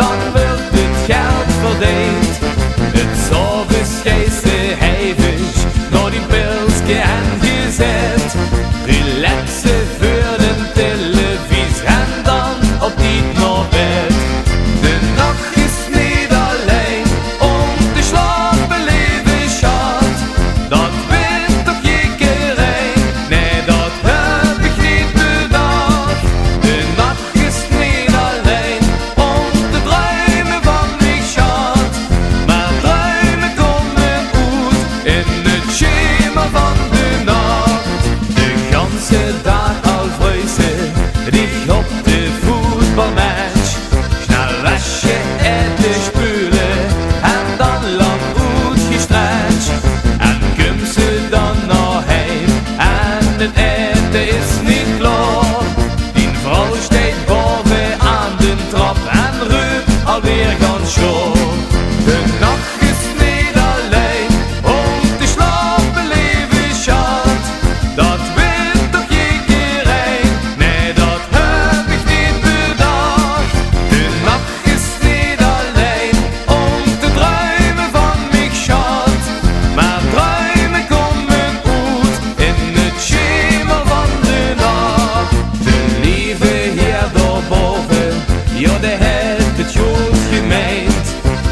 dan wird het geld verdiend. Het Service-Käse hevig, nur die Pilzke angezet. Relaxe für den Television, dann ob die noch wird. De nacht ist niet alleen, de slaap beleven schat. Dat weet toch iedereen, nee dat heb ik niet bedacht. De nacht is niet alleen, te dromen van mich schat. Maar dromen komen uit in het schema van de nacht. De ganze dag al vrezen, dich op de voetbalmatch. Schnell waschen en de spülen, en dan lang uitgestretcht. En kom ze dan naar heim, en het eten is niet klaar. Die vrouw steekt boven aan de trap en roept alweer ganz schor. De nacht is niet alleen, de slaap beleven schat. Dat weet toch iedereen, nee dat heb ik niet bedacht. De nacht is niet alleen, te dromen van mich schat. Maar dromen komen uit in het schema van de nacht. De lieve Heer daarboven, ja de heeft het goed gemeend.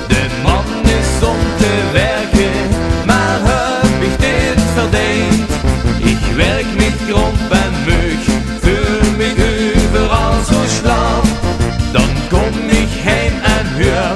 De man is om te werken, maar heb ik dit verdiend. Ik werk niet kromp en mug, fühl mich überall so schlapp. Dan kom ich heim en hör